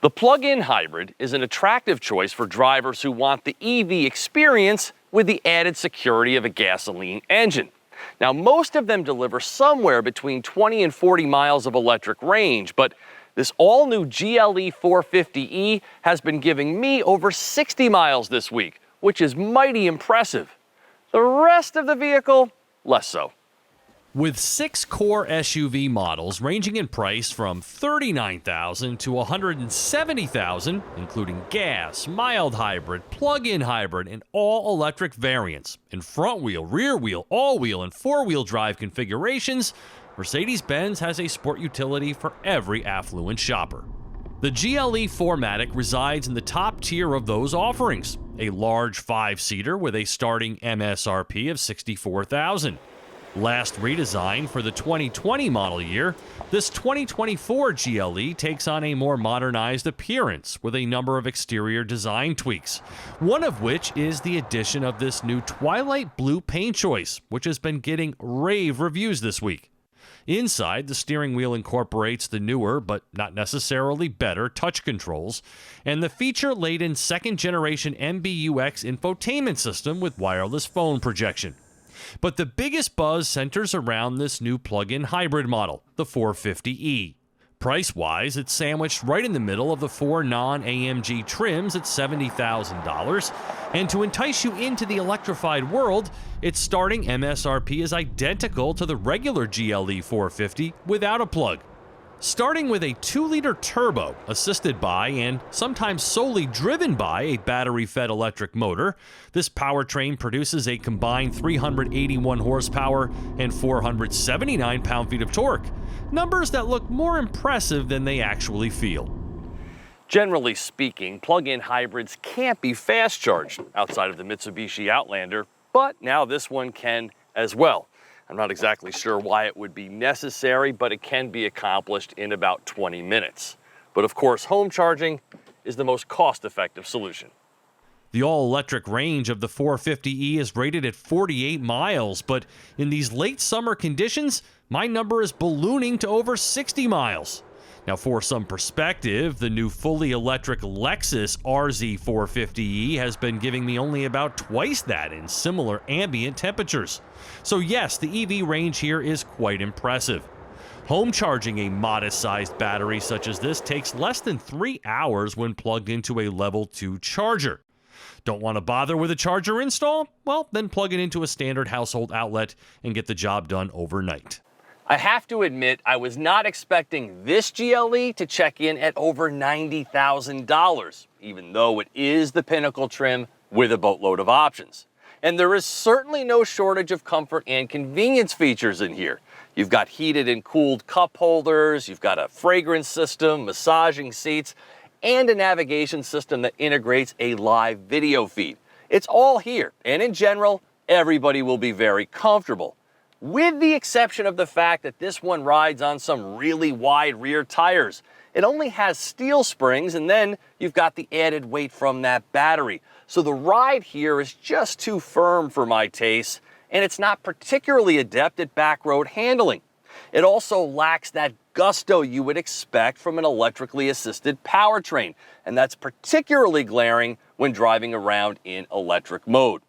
The plug-in hybrid is an attractive choice for drivers who want the EV experience with the added security of a gasoline engine. Now, most of them deliver somewhere between 20 and 40 miles of electric range, but this all-new GLE 450e has been giving me over 60 miles this week, which is mighty impressive. The rest of the vehicle, less so. With 6 core SUV models ranging in price from $39,000 to $170,000, including gas, mild hybrid, plug-in hybrid, and all-electric variants, in front-wheel, rear-wheel, all-wheel, and four-wheel drive configurations, Mercedes-Benz has a sport utility for every affluent shopper. The GLE 4MATIC resides in the top tier of those offerings, a large 5-seater with a starting MSRP of $64,000. Last redesigned for the 2020 model year, this 2024 GLE takes on a more modernized appearance with a number of exterior design tweaks, one of which is the addition of this new twilight blue paint choice, which has been getting rave reviews this week. Inside, the steering wheel incorporates the newer, but not necessarily better, touch controls, and the feature-laden second-generation MBUX infotainment system with wireless phone projection. But the biggest buzz centers around this new plug-in hybrid model, the 450e. Price-wise, it's sandwiched right in the middle of the 4 non-AMG trims at $70,000, and to entice you into the electrified world, its starting MSRP is identical to the regular GLE 450 without a plug. Starting with a 2-liter turbo, assisted by and sometimes solely driven by a battery-fed electric motor, this powertrain produces a combined 381 horsepower and 479 pound-feet of torque, numbers that look more impressive than they actually feel. Generally speaking, plug-in hybrids can't be fast-charged outside of the Mitsubishi Outlander, but now this one can as well. I'm not exactly sure why it would be necessary, but it can be accomplished in about 20 minutes. But of course, home charging is the most cost-effective solution. The all-electric range of the 450e is rated at 48 miles, but in these late summer conditions, my number is ballooning to over 60 miles. Now, for some perspective, the new fully electric Lexus RZ 450e has been giving me only about twice that in similar ambient temperatures. So yes, the EV range here is quite impressive. Home charging a modest-sized battery such as this takes less than 3 hours when plugged into a level 2 charger. Don't want to bother with a charger install? Well, then plug it into a standard household outlet and get the job done overnight. I have to admit, I was not expecting this GLE to check in at over $90,000, even though it is the pinnacle trim with a boatload of options. And there is certainly no shortage of comfort and convenience features in here. You've got heated and cooled cup holders, you've got a fragrance system, massaging seats, and a navigation system that integrates a live video feed. It's all here, and in general, everybody will be very comfortable, with the exception of the fact that this one rides on some really wide rear tires. It only has steel springs, and then you've got the added weight from that battery. So the ride here is just too firm for my taste, and it's not particularly adept at back road handling. It also lacks that gusto you would expect from an electrically assisted powertrain, and that's particularly glaring when driving around in electric mode.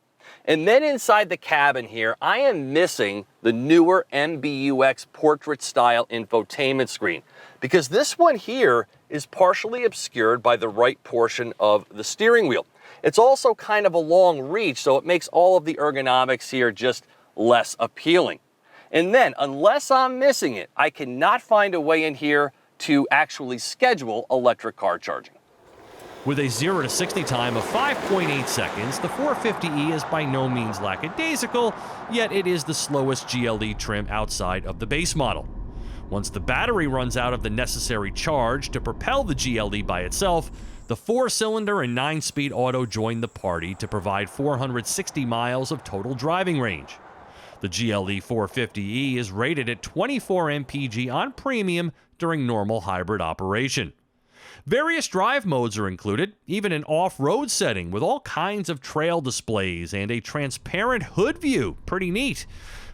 And then inside the cabin here, I am missing the newer MBUX portrait-style infotainment screen, because this one here is partially obscured by the right portion of the steering wheel. It's also kind of a long reach, so it makes all of the ergonomics here just less appealing. And then, unless I'm missing it, I cannot find a way in here to actually schedule electric car charging. With a 0 to 60 time of 5.8 seconds, the 450e is by no means lackadaisical, yet it is the slowest GLE trim outside of the base model. Once the battery runs out of the necessary charge to propel the GLE by itself, the 4-cylinder and 9-speed auto join the party to provide 460 miles of total driving range. The GLE 450e is rated at 24 mpg on premium during normal hybrid operation. Various drive modes are included, even an off-road setting with all kinds of trail displays and a transparent hood view. Pretty neat.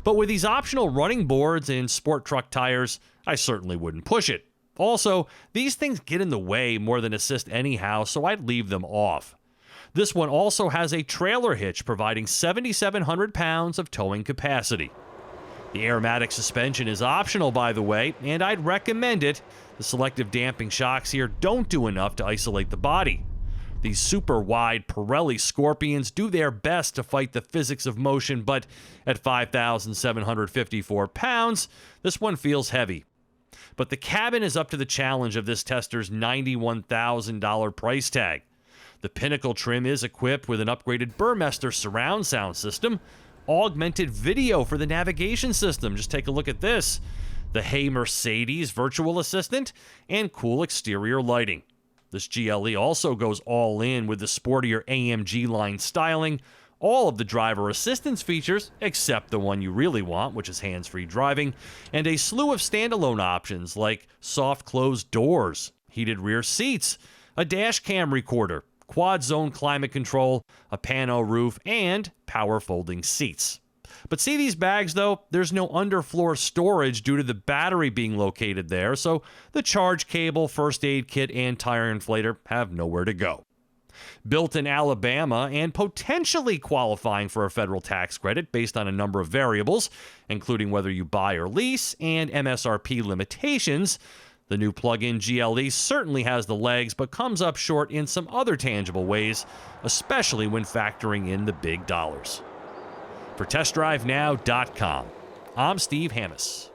But with these optional running boards and sport truck tires, I certainly wouldn't push it. Also, these things get in the way more than assist anyhow, so I'd leave them off. This one also has a trailer hitch providing 7,700 pounds of towing capacity. The Airmatic suspension is optional, by the way, and I'd recommend it. The selective damping shocks here don't do enough to isolate the body. These super wide Pirelli Scorpions do their best to fight the physics of motion, but at 5,754 pounds, this one feels heavy. But the cabin is up to the challenge of this tester's $91,000 price tag. The Pinnacle trim is equipped with an upgraded Burmester surround sound system, augmented video for the navigation system, just take a look at this, the Hey Mercedes virtual assistant, and cool exterior lighting. This GLE also goes all in with the sportier AMG line styling, all of the driver assistance features, except the one you really want, which is hands-free driving, and a slew of standalone options like soft closed doors, heated rear seats, a dash cam recorder, quad zone climate control, a pano roof, and power folding seats. But see these bags though? There's no underfloor storage due to the battery being located there, so the charge cable, first aid kit, and tire inflator have nowhere to go. Built in Alabama and potentially qualifying for a federal tax credit based on a number of variables, including whether you buy or lease and MSRP limitations, the new plug-in GLE certainly has the legs, but comes up short in some other tangible ways, especially when factoring in the big dollars. For TestDriveNow.com, I'm Steve Hammis.